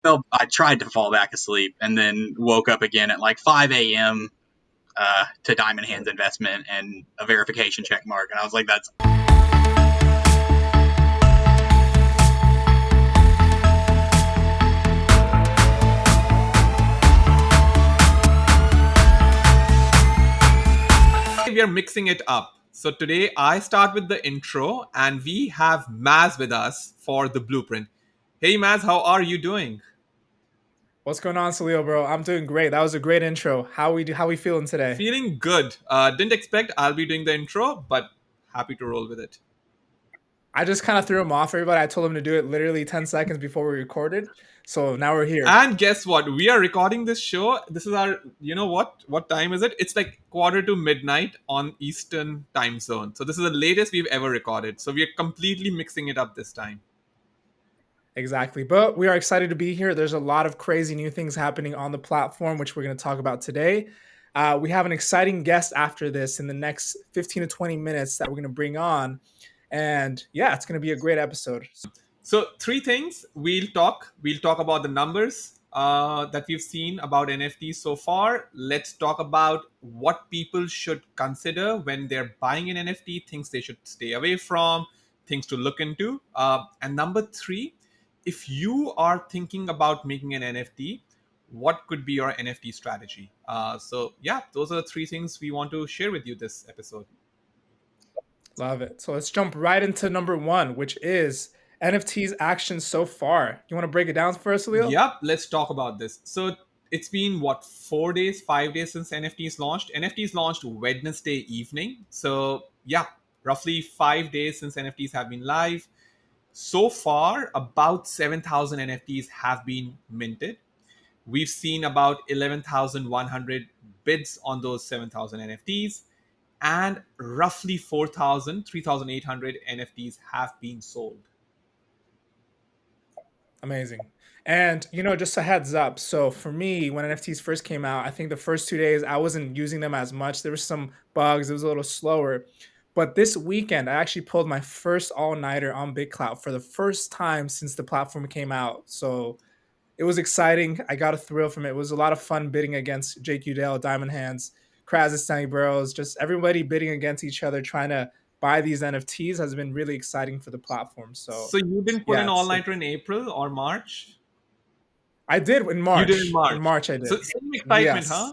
I tried to fall back asleep and then woke up again at like 5 a.m. To Diamond Hands investment and a verification check mark, and I was like, "That's We are mixing it up. So today I start with the intro and we have Maz with us for the blueprint. Hey Maz, how are you doing? What's going on, Salil, bro? I'm doing great. That was a great intro. How we feeling today? Feeling good. Didn't expect I'll be doing the intro, but happy to roll with it. I just kind of threw him off, everybody. I told him to do it literally 10 seconds before we recorded. So now we're here. And guess what? We are recording this show. This is our, you know what? What time is it? It's like quarter to midnight on Eastern time zone. So this is the latest we've ever recorded. So we are completely mixing it up this time. Exactly. But we are excited to be here. There's a lot of crazy new things happening on the platform, which we're going to talk about today. We have an exciting guest after this in the next 15 to 20 minutes that we're going to bring on. And yeah, it's going to be a great episode. So three things we'll talk. We'll talk about the numbers that we've seen about NFTs so far. Let's talk about what people should consider when they're buying an NFT, things they should stay away from, things to look into. And number three, if you are thinking about making an NFT, what could be your NFT strategy? So yeah, those are the three things we want to share with you this episode. Love it. So let's jump right into number one, which is NFT's actions so far. You want to break it down for us, Leo? Yep, let's talk about this. So it's been what, 4 days, 5 days since NFTs launched. NFTs launched Wednesday evening. So yeah, roughly 5 days since NFTs have been live. So far, about 7,000 NFTs have been minted. We've seen about 11,100 bids on those 7,000 NFTs, and roughly 4,000, 3,800 NFTs have been sold. Amazing. And just a heads up. So for me, when NFTs first came out, I think the first 2 days I wasn't using them as much. There were some bugs. It was a little slower. But this weekend, I actually pulled my first all-nighter on Bitclout for the first time since the platform came out. So it was exciting. I got a thrill from it. It was a lot of fun bidding against JQ Dale, Diamond Hands, Krazistani Bros, just everybody bidding against each other, trying to buy these NFTs has been really exciting for the platform. So So you didn't pull yeah, an all-nighter in April or March? I did in You did in March. In March. March, I So did. same excitement, Yes, huh?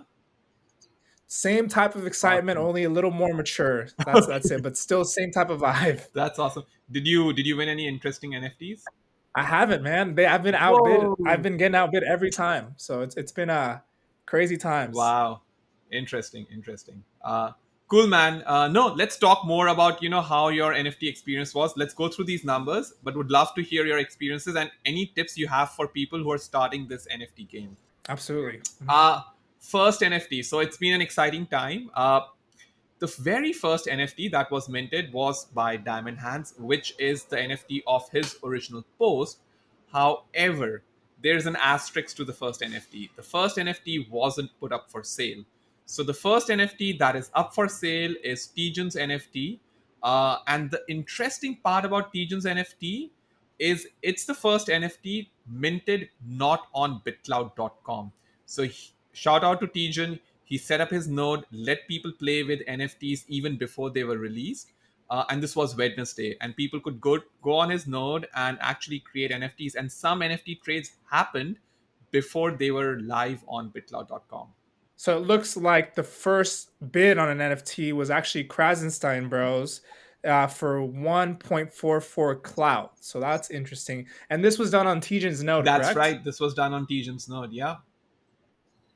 same type of excitement, Awesome. only a little more mature. That's Okay, it, but still same type of vibe. that's awesome. Did you win any interesting NFTs? I haven't, man. I've been outbid. I've Whoa! been getting outbid every time. So it's been crazy times. Wow, interesting, interesting. Cool, man. No, let's talk more about how your NFT experience was. Let's go through these numbers, but would love to hear your experiences and any tips you have for people who are starting this NFT game. Absolutely. Uh, First NFT. So it's been an exciting time. The very first NFT that was minted was by Diamond Hands, which is the NFT of his original post. However, there's an asterisk to the first NFT. The first NFT wasn't put up for sale. So the first NFT that is up for sale is Tijun's NFT. And the interesting part about Tijun's NFT is it's the first NFT minted not on bitcloud.com. So shout out to Tijun. He set up his node, let people play with NFTs even before they were released. And this was Wednesday, and people could go on his node and actually create NFTs. And some NFT trades happened before they were live on bitcloud.com. So it looks like the first bid on an NFT was actually Krasenstein Bros. For 1.44 clout. So that's interesting. And this was done on Tijin's node, That's correct? right. This was done on Tijun's node. Yeah.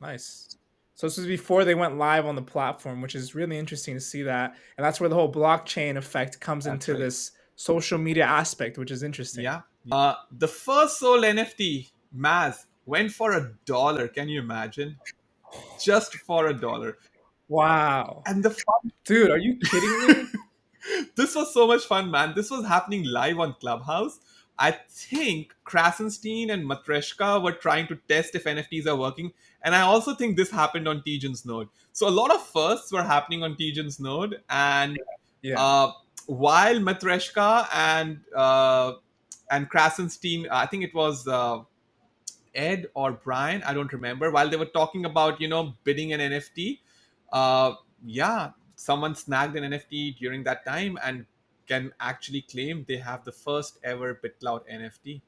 Nice. So this was before they went live on the platform, which is really interesting to see that. And that's where the whole blockchain effect comes That's into right. this social media aspect, which is interesting. Yeah. The first sold NFT, Maz, went for $1. Can you imagine? Just for $1. Wow. And the fun, Dude, are you kidding me? this was so much fun, man. This was happening live on Clubhouse. I think Krasenstein and Matreshka were trying to test if NFTs are working. And I also think this happened on Tijun's node. So a lot of firsts were happening on Tijun's node. And Yeah. uh, while Matreshka and Krasenstein, I think it was Ed or Brian, I don't remember, while they were talking about, bidding an NFT. Uh, yeah, someone snagged an NFT during that time and can actually claim they have the first ever BitClout NFT.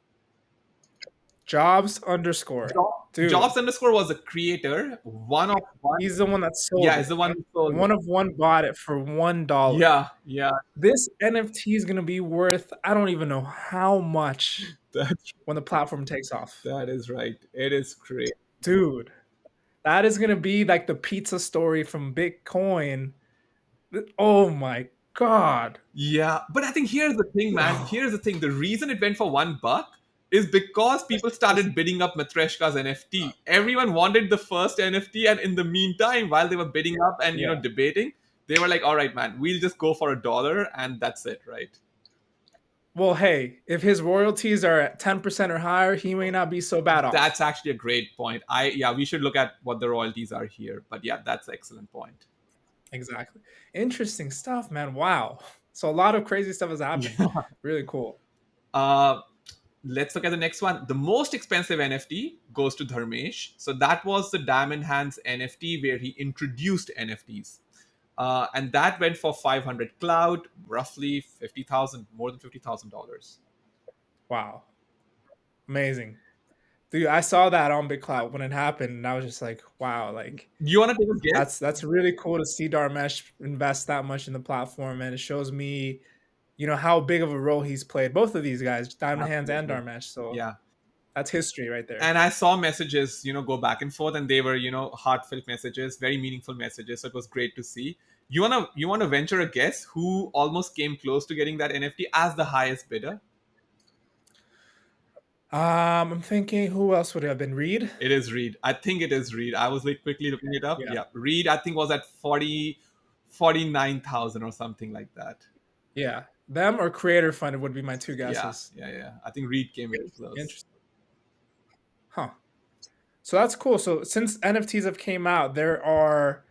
Jobs underscore. Jobs Dude, underscore was a creator, one of one. he's the one that sold Yeah, is it. the one who sold it. One of one bought it for $1. Yeah, yeah, This NFT is gonna be worth I don't even know how much that's when the platform takes off. that is right. It is great. Dude, that is gonna be like the pizza story from Bitcoin. Oh my god. Yeah, but I think here's the thing, man. Here's the thing. The reason it went for $1 is because people started bidding up Matreshka's NFT. Everyone wanted the first NFT, and in the meantime, while they were bidding up and Yeah. debating, they were like, "All right, man, we'll just go for $1, and that's it, right?" Well, hey, if his royalties are at 10% or higher, he may not be so bad off. That's actually a great point. We should look at what the royalties are here. But yeah, that's an excellent point. Exactly. Interesting stuff, man. Wow. So a lot of crazy stuff has happened. Yeah. Really cool. Uh, let's look at the next one. The most expensive NFT goes to Dharmesh. So that was the Diamond Hands NFT where he introduced NFTs. And that went for 500 cloud, roughly 50,000, more than $50,000. Wow. Amazing. Dude, I saw that on Bitclout when it happened, and I was just like, wow, like You want to take a guess? that's really cool to see Dharmesh invest that much in the platform, and it shows me, how big of a role he's played. Both of these guys, Diamond Hands and Absolutely. Dharmesh. So Yeah. that's history right there. And I saw messages, go back and forth, and they were, heartfelt messages, very meaningful messages. So it was great to see. You wanna venture a guess who almost came close to getting that NFT as the highest bidder? I'm thinking who else would it have been? Reed? It is Reed. I think it is Reed. I was like quickly looking it up. Yeah. Yeah, Reed. I think was at 49,000 or something like that. Yeah. Them or Creator Fund would be my two Yeah, guesses. yeah, yeah. I think Reed came very close. Interesting. Huh. So that's cool. So since NFTs have came out, there are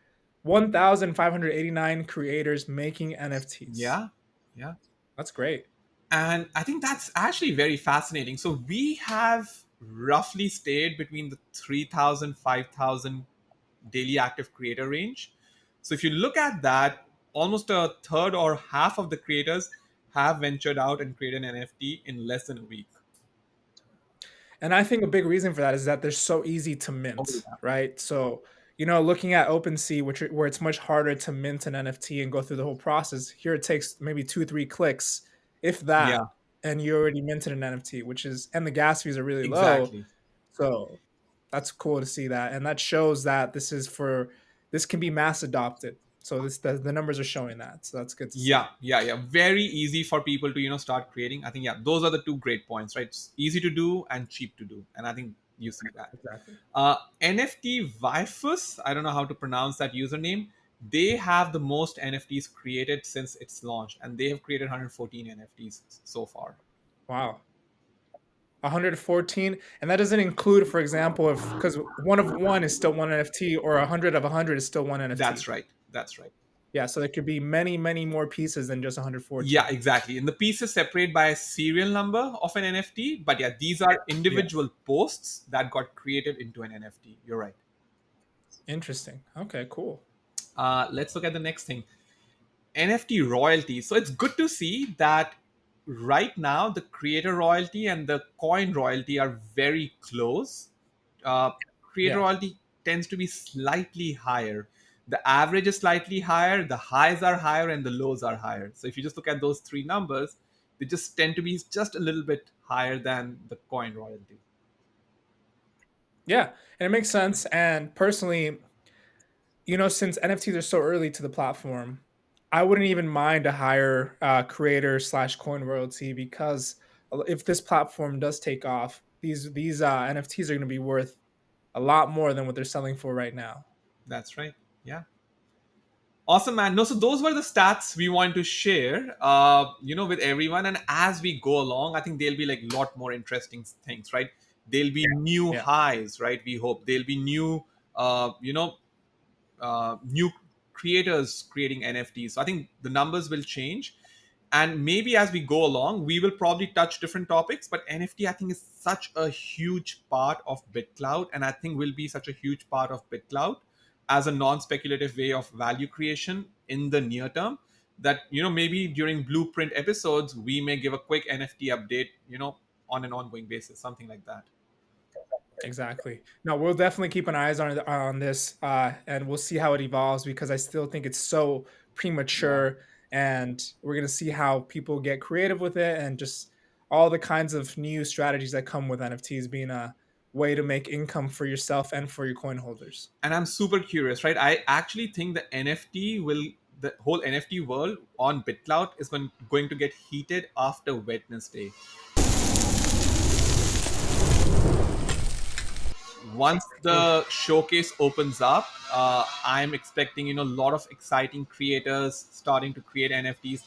1,589 creators making NFTs. Yeah, yeah. That's great. And I think that's actually very fascinating. So we have roughly stayed between the 3,000, 5,000 daily active creator range. So if you look at that, almost a third or half of the creators have ventured out and created an NFT in less than a week. And I think a big reason for that is that they're so easy to Oh, mint, yeah. right? So, looking at OpenSea, where it's much harder to mint an NFT and go through the whole process, here it takes maybe 2, 3 clicks, if that, Yeah, and you already minted an NFT, and the gas fees are really low. exactly. So that's cool to see that. And that shows that this can be mass adopted. So the numbers are showing that. So that's good to see. Yeah, yeah, yeah. Very easy for people to start creating. I think yeah, those are the two great points, right? It's easy to do and cheap to do, and I think you see that. Exactly. NFT Vifus, I don't know how to pronounce that username. They have the most NFTs created since its launch, and they have created 114 NFTs so far. Wow. 114, and that doesn't include, for example, if because one of one is still one NFT, or 100 of 100 is still one NFT. That's right. That's right. Yeah, so there could be many, many more pieces than just 114. Yeah, exactly. And the pieces separate by a serial number of an NFT, but yeah, these are individual posts that got created into an NFT. You're right. Interesting. Okay, cool. Let's look at the next thing. NFT royalty. So it's good to see that right now the creator royalty and the coin royalty are very close. Creator Yeah. royalty tends to be slightly higher. The average is slightly higher, the highs are higher, and the lows are higher. So if you just look at those three numbers, they just tend to be just a little bit higher than the coin royalty. Yeah, and it makes sense. And personally, since NFTs are so early to the platform, I wouldn't even mind a higher creator / coin royalty, because if this platform does take off, these NFTs are going to be worth a lot more than what they're selling for right now. That's right. Yeah. Awesome, man. No, so those were the stats we want to share, with everyone. And as we go along, I think there'll be like a lot more interesting things, right? There'll be new Yeah. highs, right? We hope there'll be new creators creating NFTs. So I think the numbers will change. And maybe as we go along, we will probably touch different topics. But NFT, I think, is such a huge part of BitCloud, and I think will be such a huge part of BitCloud as a non-speculative way of value creation in the near term, that maybe during blueprint episodes we may give a quick NFT update, on an ongoing basis, something like that. Exactly. No, we'll definitely keep an eyes on this, and we'll see how it evolves because I still think it's so Yeah. premature, and we're gonna see how people get creative with it, and just all the kinds of new strategies that come with NFTs being a way to make income for yourself and for your coin holders. And I'm super curious, right? I actually think the whole NFT world on BitCloud is going to get heated after Wednesday. Once the showcase opens up, I'm expecting a lot of exciting creators starting to create NFTs.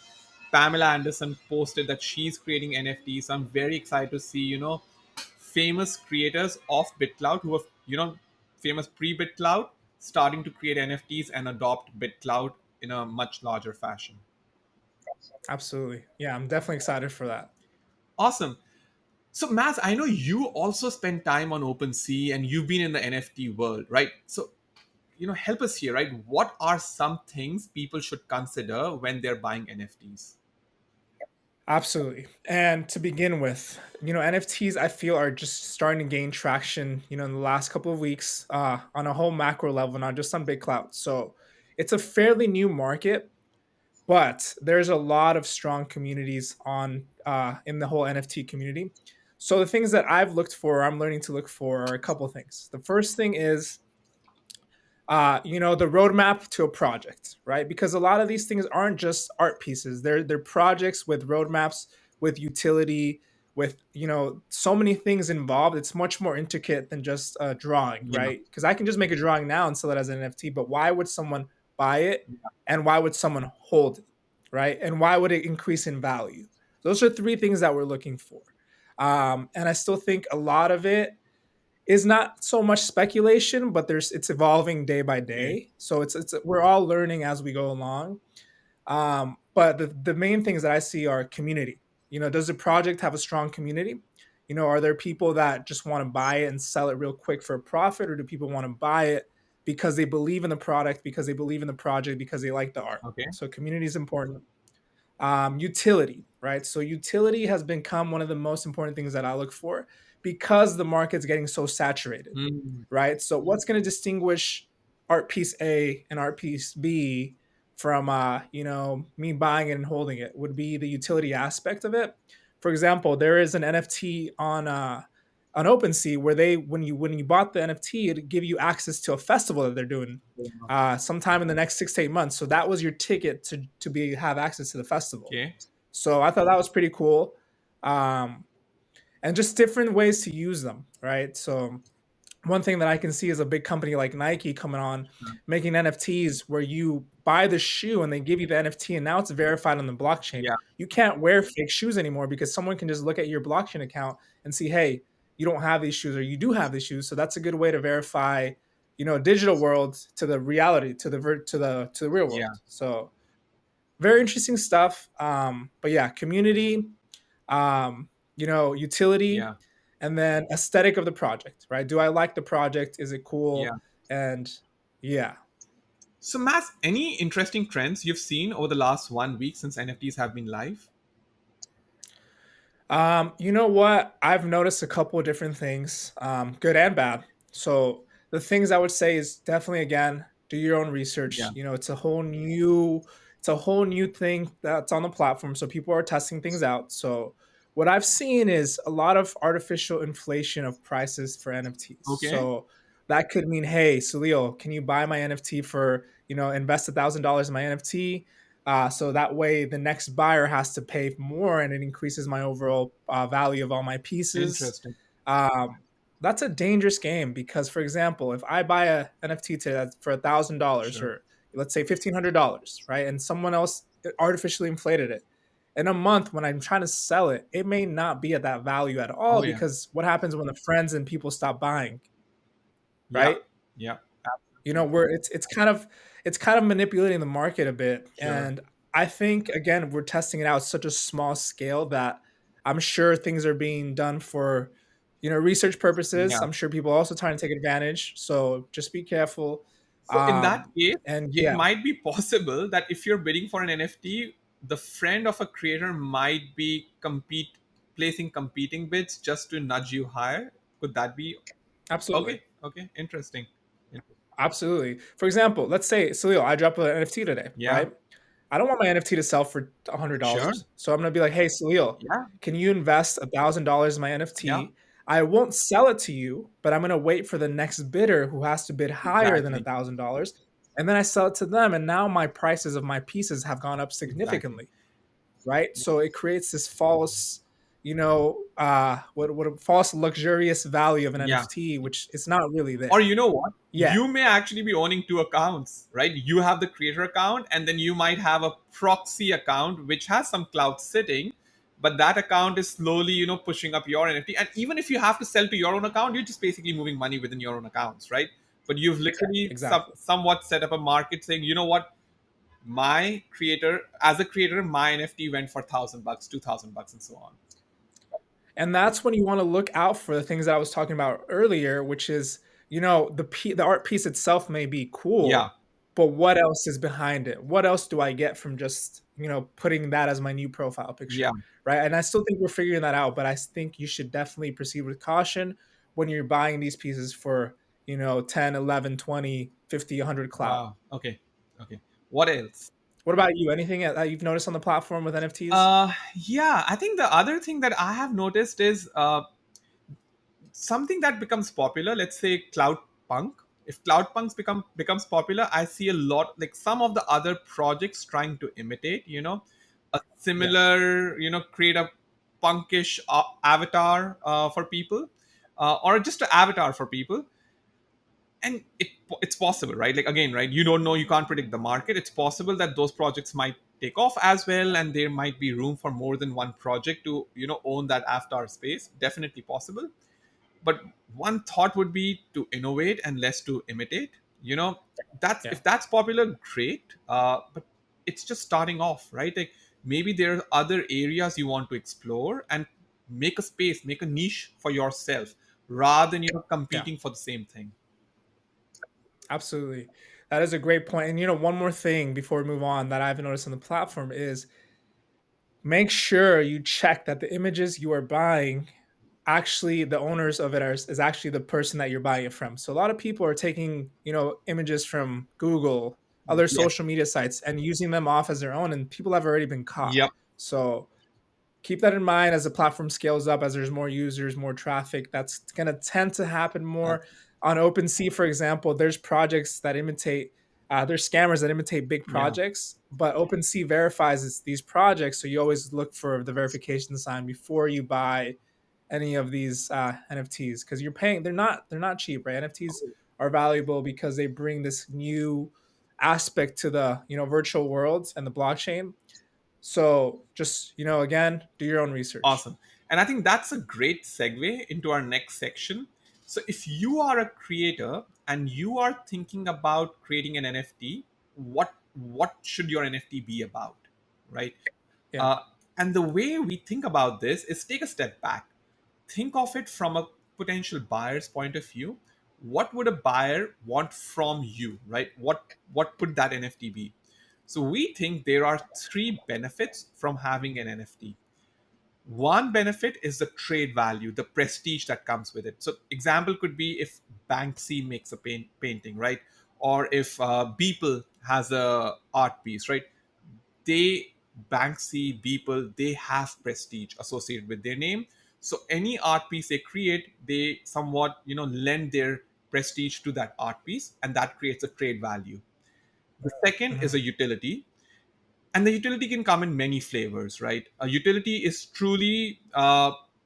Pamela Anderson posted that she's creating NFTs. I'm very excited to see famous creators of BitCloud who have famous pre-BitCloud starting to create NFTs and adopt BitCloud in a much larger fashion. Absolutely. Yeah, I'm definitely excited for that. Awesome. So, Maz, I know you also spend time on OpenSea and you've been in the NFT world, right? So, help us here, right? What are some things people should consider when they're buying NFTs? Absolutely. And to begin with, NFTs I feel are just starting to gain traction, in the last couple of weeks, on a whole macro level, not just on BitClout. So it's a fairly new market, but there's a lot of strong communities on in the whole NFT community. So the things that I've looked for, I'm learning to look for, are a couple things. The first thing is the roadmap to a project, right? Because a lot of these things aren't just art pieces. They're projects with roadmaps, with utility, with so many things involved. It's much more intricate than just a drawing, Yeah. right? Because I can just make a drawing now and sell it as an NFT, but why would someone buy it, Yeah. and why would someone hold it, right? And why would it increase in value? Those are three things that we're looking for. And I still think a lot of it is not so much speculation, but it's evolving day by Okay. day. So it's we're all learning as we go along. But the main things that I see are community. Does the project have a strong community? Are there people that just want to buy it and sell it real quick for a profit, or do people want to buy it because they believe in the product, because they believe in the project, because they like the art? Okay. So community is important. Utility, right? So utility has become one of the most important things that I look for because the market's getting so saturated, Mm. right? So what's going to distinguish art piece A and art piece B from me buying it and holding it would be the utility aspect of it. For example, there is an NFT on OpenSea where when you bought the NFT, it give you access to a festival that they're doing sometime in the next 6 to 8 months. So that was your ticket to be have access to the festival. Okay. So I thought that was pretty cool, um, and just different ways to use them, right? So one thing that I can see is a big company like Nike coming on, making NFTs where you buy the shoe and they give you the NFT, and now it's verified on the blockchain. Yeah. You can't wear fake shoes anymore because someone can just look at your blockchain account and see, hey, you don't have these shoes or you do have these shoes. So that's a good way to verify, digital world to the reality, to the real Yeah. world. So very interesting stuff. But yeah, community, utility, Yeah. and then aesthetic of the project, right? Do I like the project? Is it Yeah. cool? And yeah. So, Maz, any interesting trends you've seen over the last 1 week since NFTs have been live? You know what? I've noticed a couple of different things, good and bad. So the things I would say is definitely again, do your own Yeah. research. It's a whole new thing that's on the platform. So people are testing things out. So what I've seen is a lot of artificial inflation of prices for NFTs. Okay. So that could mean, hey, Salil, can you buy my NFT for, invest $1,000 in my NFT? So that way, the next buyer has to pay more, and it increases my overall value of all my pieces. Interesting. Um, that's a dangerous game because, for example, if I buy a NFT today that's for $1,000, Sure. or let's say $1,500, right, and someone else artificially inflated it, in a month when I'm trying to sell it, it may not be at that value at all Oh, yeah. because what happens when the friends and people stop buying, Yeah. right? Yeah. Where it's kind of manipulating the market a bit, Sure. and I think again we're testing it out at such a small scale that I'm sure things are being done for research purposes. Yeah. I'm sure people are also trying to take advantage. So just be careful. So in that case, And it yeah, might be possible that if you're bidding for an NFT, the friend of a creator might be compete placing competing bids just to nudge you higher. Could that be absolutely. okay? Okay, interesting. Absolutely. For example, let's say, Salil, I drop an NFT today, Yeah, right? I don't want my NFT to sell for sure. $100. So I'm going to be like, hey, Salil, Yeah, can you invest $1,000 in my yeah, NFT? I won't sell it to you, but I'm going to wait for the next bidder who has to bid higher than exactly, $1,000. And then I sell it to them. And now my prices of my pieces have gone up exactly. significantly, right? So it creates this false, what a false luxurious value of an Yeah. NFT, which is not really Or there you know what? yet. You may actually be owning two accounts, right? You have the creator account, and then you might have a proxy account which has some cloud sitting, but that account is slowly, pushing up your NFT. And even if you have to sell to your own account, you're just basically moving money within your own accounts, right? But you've literally Exactly. somewhat set up a market saying, you know what, my creator, as a creator, my NFT went for $1,000, $2,000, and so on. And that's when you want to look out for the things that I was talking about earlier, which is, the art piece itself may be Yeah, cool, but what else is behind it? What else do I get from just, putting that as my new profile yeah. picture, right? And I still think we're figuring that out, but I think you should definitely proceed with caution when you're buying these pieces for, 10, 11, 20, 50, 100 clout. Wow. Okay. Okay. What else? What about you? Anything that you've noticed on the platform with NFTs? Yeah, I think the other thing that I have noticed is something that becomes popular. Let's say cloud punk. If cloud punks becomes popular, I see a lot like some of the other projects trying to imitate. A Yeah. similar, create a punkish avatar for people, or just an avatar for people, and it's possible, right? Like again, right, you don't know, you can't predict the market. It's possible that those projects might take off as well, and there might be room for more than one project to own that avatar space. Definitely possible. But one thought would be to innovate and less to imitate. That's Yeah. if that's popular, great. But it's just starting off, right? Like maybe there are other areas you want to explore and make a space, make a niche for yourself, rather than Yeah. competing for the same thing. Absolutely. That is a great point. And one more thing before we move on that I've noticed on the platform is make sure you check that the images you are buying actually the owners of it is actually the person that you're buying it from. So a lot of people are taking, images from Google, other Yes. social media sites and using them off as their own and people have already been caught. Yep. So keep that in mind as the platform scales up, as there's more users, more traffic. That's going to tend to happen Uh, more. On OpenSea, for example, there's projects that imitate, there's scammers that imitate big yeah. projects, but OpenSea verifies these projects. So you always look for the verification sign before you buy any of these NFTs because you're paying. They're not cheap, right? NFTs are valuable because they bring this new aspect to the virtual worlds and the blockchain. So just again, do your own research. Awesome. And I think that's a great segue into our next section. So, if you are a creator and you are thinking about creating an NFT, what should your NFT be about, right? Yeah, Uh, and the way we think about this is take a step back. Think of it from a potential buyer's point of view. What would a buyer want from you, right? What could that NFT be? So we think there are three benefits from having an NFT. One benefit is the trade value, the prestige that comes with it. So example could be if Banksy makes a painting, right? Or if Beeple has a art piece, right? They, Banksy, Beeple, they have prestige associated with their name. So any art piece they create, they somewhat lend their prestige to that art piece, and that creates a trade value. The second hmm is a utility, and the utility can come in many flavors, right? A utility is truly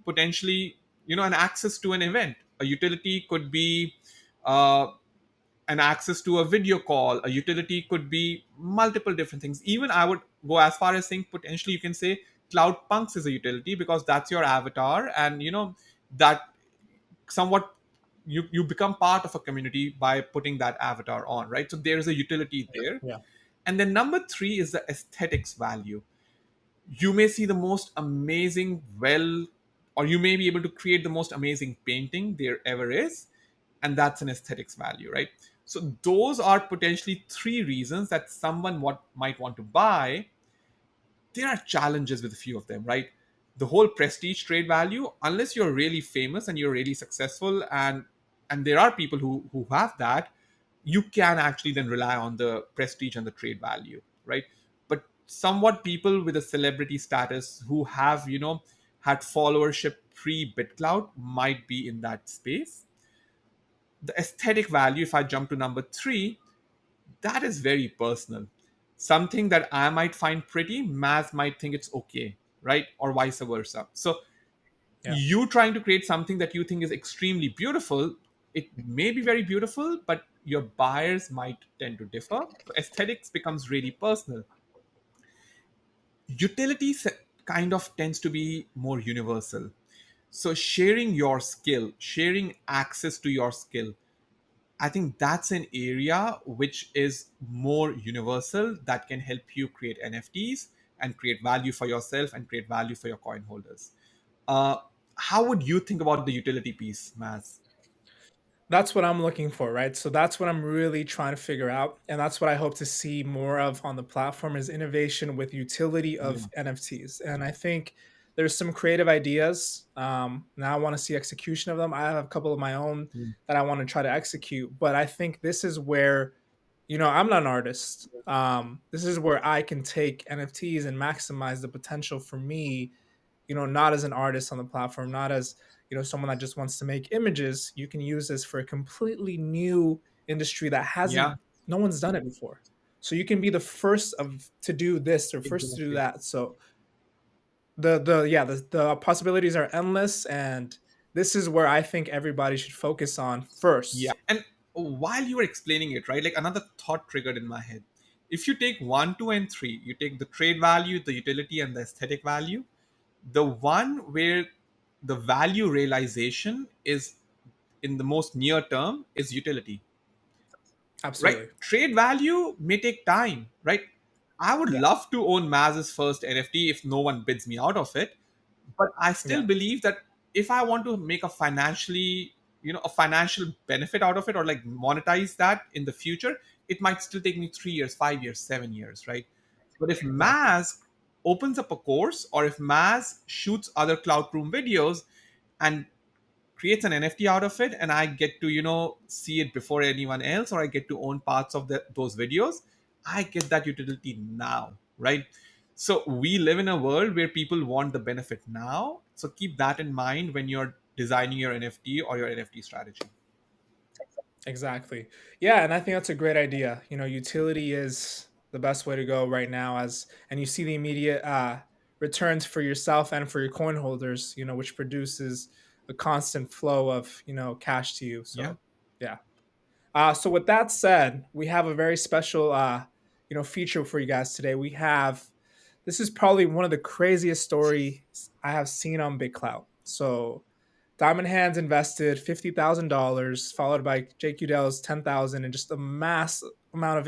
potentially an access to an event. A utility could be uh, an access to a video call. A utility could be multiple different things. Even I would go as far as saying potentially you can say cloud punks is a utility because that's your avatar, and that somewhat you become part of a community by putting that avatar on, right? So there is a utility there. yeah, And then number three is the aesthetics value. You may see the most amazing, or you may be able to create the most amazing painting there ever is, and that's an aesthetics value, right? So those are potentially three reasons that someone what might want to buy. There are challenges with a few of them, right? The whole prestige trade value, unless you're really famous and you're really successful, and there are people who have that, you can actually then rely on the prestige and the trade value, right? But somewhat people with a celebrity status who have, had followership pre Bitclout might be in that space. The aesthetic value, if I jump to number three, that is very personal. Something that I might find pretty, Maz might think it's okay, right? Or vice versa. So Yeah. you trying to create something that you think is extremely beautiful, it may be very beautiful, but your buyers might tend to differ. So aesthetics becomes really personal. Utility kind of tends to be more universal. So sharing your skill, sharing access to your skill, I think that's an area which is more universal that can help you create NFTs and create value for yourself and create value for your coin holders. Uh, how would you think about the utility piece, Maz? That's what I'm looking for, right? So that's what I'm really trying to figure out, and that's what I hope to see more of on the platform is innovation with utility Yeah. of NFTs. And I think there's some creative ideas. Now I want to see execution of them. I have a couple of my own Mm. that I want to try to execute, but I think this is where, I'm not an artist. This is where I can take NFTs and maximize the potential for me, not as an artist on the platform, not as, someone that just wants to make images. You can use this for a completely new industry that Yeah, no one's done it before. So you can be the first of to do this or first to do exactly. that. So the possibilities are endless, and this is where I think everybody should focus on Yeah. first. And while you were explaining it, right, like another thought triggered in my head. If you take one, two, and three, you take the trade value, the utility, and the aesthetic value, the one where the value realization is in the most near term is utility, right? Absolutely. Trade value may take time, right? I would Yeah. love to own Maz's first NFT if no one bids me out of it, but I still Yeah. believe that if I want to make a financial benefit out of it or like monetize that in the future, it might still take me 3 years, 5 years, 7 years, right? But if Exactly. Maz opens up a course, or if Maz shoots other cloud room videos and creates an NFT out of it, and I get to see it before anyone else, or I get to own parts of those videos, I get that utility now, right? So we live in a world where people want the benefit now. So keep that in mind when you're designing your NFT or your NFT strategy. Exactly. Yeah, and I think that's a great idea. Utility is the best way to go right now, and you see the immediate returns for yourself and for your coin holders, which produces a constant flow of, cash to you. Yeah. So, yeah. So with that said, we have a very special feature for you guys today. This is probably one of the craziest stories I have seen on BitClout. So Diamond Hands invested $50,000, followed by Jake Udell's 10,000, and just a mass amount of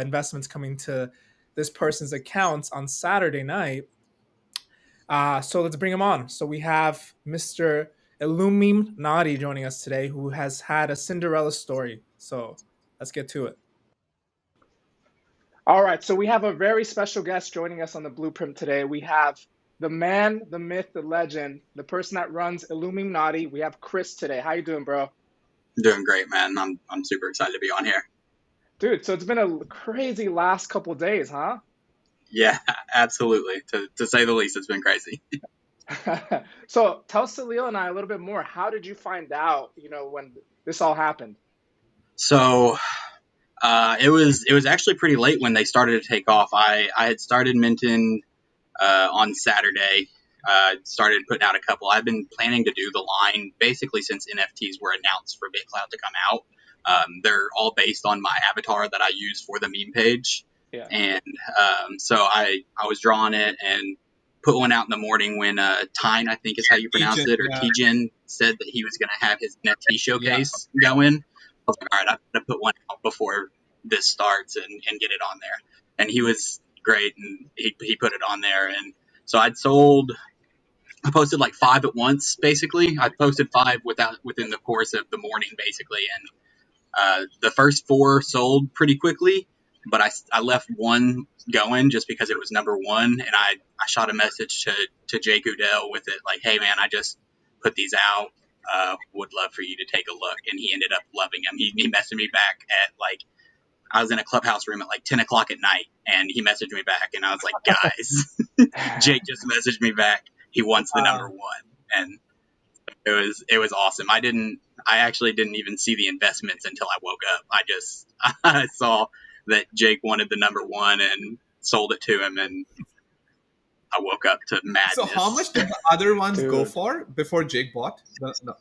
investments coming to this person's accounts on Saturday night. So let's bring him on. So we have Mr. Illumim Nadi joining us today, who has had a Cinderella story. So let's get to it. All right, so we have a very special guest joining us on the Blueprint today. We have the man, the myth, the legend, the person that runs Illuminati. We have Chris today. How you doing, bro? Doing great, man. I'm super excited to be on here. Dude, so it's been a crazy last couple of days, huh? Yeah, absolutely. To say the least, it's been crazy. So tell Salil and I a little bit more. How did you find out, when this all happened? So it was actually pretty late when they started to take off. I had started minting on Saturday. Started putting out a couple. I've been planning to do the line basically since NFTs were announced for BitClout to come out. They're all based on my avatar that I use for the meme page, Yeah. and so I was drawing it and put one out in the morning when Tyne, I think is how you pronounce it, or Yeah. Tijin said that he was going to have his NFT Yeah. showcase going. I was like, all right, I got to put one out before this starts and get it on there. and he was great, and he put it on there. And so I posted like 5 at once, basically. I posted 5 within the course of the morning, basically, and the first 4 sold pretty quickly, but I left one going just because it was number 1, and I shot a message to Jake Udell with it, like, hey man, I just put these out. Would love for you to take a look, and he ended up loving them. He messaged me back at like, I was in a clubhouse room at like 10 o'clock at night, and he messaged me back, and I was like, guys, Jake just messaged me back. He wants the number 1, and it was awesome. I actually didn't even see the investments until I woke up. I saw that Jake wanted the number 1 and sold it to him, and I woke up to madness. So how much did the other ones go for before Jake bought? No.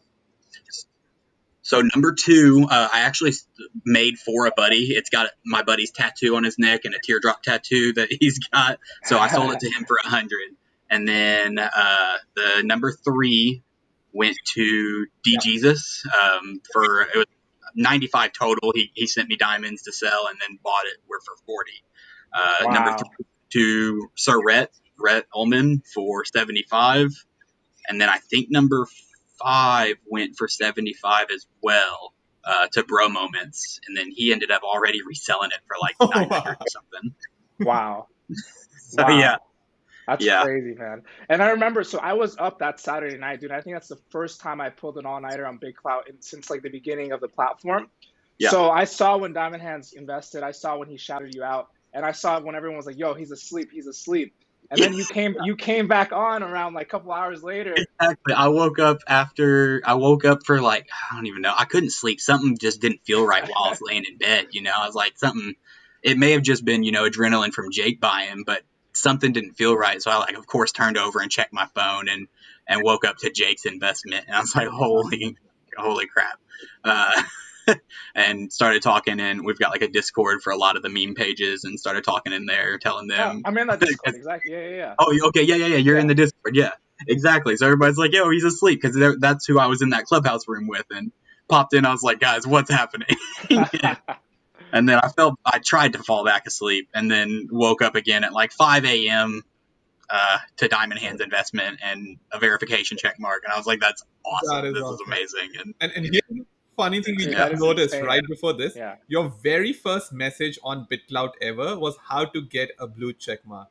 So number 2, I actually made for a buddy. It's got my buddy's tattoo on his neck and a teardrop tattoo that he's got. So I sold it to him for 100. And then the number 3 went to D Jesus for it was 95 total. He sent me diamonds to sell, and then bought it. We're for 40. Number 3 to Sir Rhett Ullman for 75, and then I think number 5 went for 75 as well to Bro Moments, and then he ended up already reselling it for like 900 or something. Wow. So yeah. That's crazy, man. And I remember, so I was up that Saturday night, dude. I think that's the first time I pulled an all-nighter on Bitclout since like the beginning of the platform. Yeah. So I saw when Diamond Hands invested. I saw when he shouted you out, and I saw when everyone was like, "Yo, he's asleep. He's asleep." And then you came back on around like a couple hours later. Exactly. I woke up for like, I don't even know. I couldn't sleep. Something just didn't feel right while I was laying in bed. I was like, something. It may have just been adrenaline from Jake buying, but something didn't feel right. So I like, of course, turned over and checked my phone and woke up to Jake's investment, and I was like, holy crap. And started talking, and we've got like a Discord for a lot of the meme pages, and started talking in there, telling them. I'm in that Discord, exactly. Yeah. Oh, okay, yeah. You're in the Discord, yeah, exactly. So everybody's like, "Yo, he's asleep," because that's who I was in that clubhouse room with, and popped in. I was like, "Guys, what's happening?" And then I tried to fall back asleep, and then woke up again at like 5 a.m. To Diamond Hands investment and a verification check mark, and I was like, "That's awesome! This is amazing!" And here's the funny thing we just noticed right before this: your very first message on Bitclout ever was how to get a blue check mark.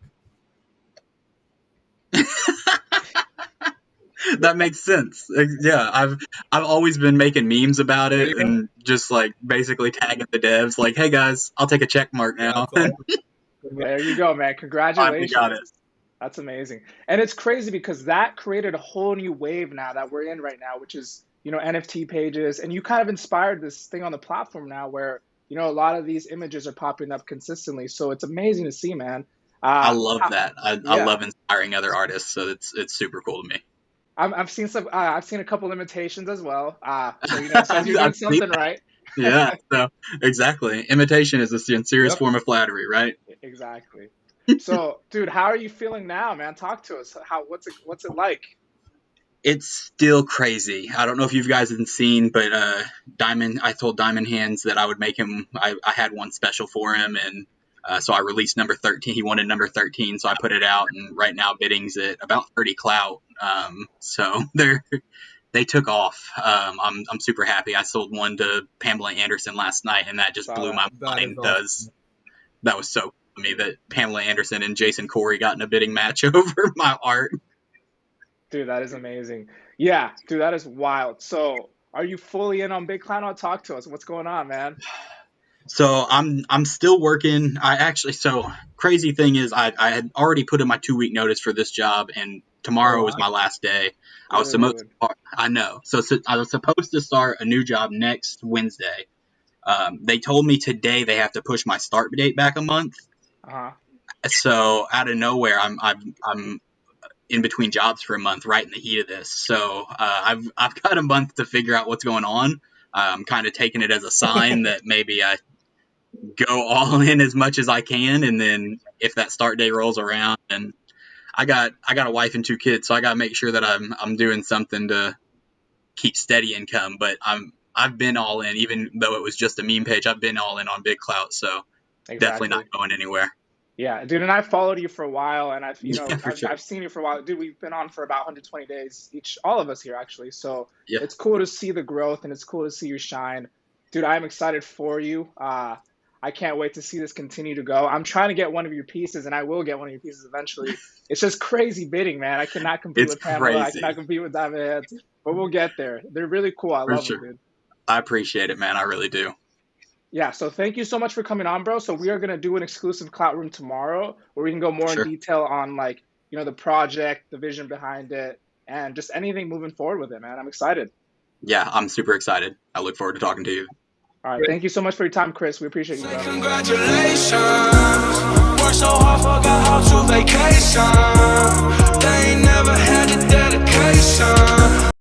That makes sense. Yeah, I've always been making memes about it and just like basically tagging the devs like, "Hey guys, I'll take a check mark now." There you go, man. Congratulations. Got it. That's amazing. And it's crazy because that created a whole new wave now that we're in right now, which is, NFT pages. And you kind of inspired this thing on the platform now where, a lot of these images are popping up consistently. So it's amazing to see, man. I love that. I love inspiring other artists. So it's super cool to me. I've seen I've seen a couple imitations as well. So it says you're doing something right. Yeah. So exactly, imitation is the sincerest form of flattery, right? Exactly. So, dude, how are you feeling now, man? Talk to us. What's it like? It's still crazy. I don't know if you guys have seen, but I told Diamond Hands that I would make him. I had one special for him, and so I released number 13. He wanted number 13, so I put it out, and right now bidding's at about 30 clout. So they took off. I'm super happy. I sold one to Pamela Anderson last night, and that just blew my mind. That was so cool to me that Pamela Anderson and Jason Corey got in a bidding match over my art. Dude, that is amazing. Yeah, dude, that is wild. So, are you fully in on Bitclout? Talk to us. What's going on, man? So I'm still working. Crazy thing is I had already put in my 2-week notice for this job, and tomorrow was my last day. I was supposed to start a new job next Wednesday. They told me today they have to push my start date back a month. So out of nowhere, I'm in between jobs for a month, right in the heat of this. So I've got a month to figure out what's going on. I'm kind of taking it as a sign that maybe I go all in as much as I can, and then if that start day rolls around, and I got a wife and 2 kids, so I got to make sure that I'm doing something to keep steady income. But I've been all in, even though it was just a meme page. I've been all in on Bitclout, so definitely not going anywhere. Yeah, dude, and I followed you for a while, and I've, Yeah, for sure. I've seen you for a while, dude. We've been on for about 120 days each, all of us here actually. So Yeah, it's cool to see the growth, and it's cool to see you shine, dude. I'm excited for you. I can't wait to see this continue to go. I'm trying to get one of your pieces, and I will get one of your pieces eventually. It's just crazy bidding, man. I cannot compete it's with Pamela. I cannot crazy compete with Diamond Hands, but we'll get there. They're really cool. I for love them, sure. dude. I appreciate it, man. I really do. Yeah, so thank you so much for coming on, bro. So we are gonna do an exclusive clout room tomorrow where we can go For more in sure. detail on like, the project, the vision behind it, and just anything moving forward with it, man. I'm excited. Yeah, I'm super excited. I look forward to talking to you. All right, thank you so much for your time, Chris. We appreciate you, Say bro. congratulations. Worked so hard, forgot how to vacation. They ain't never had the dedication.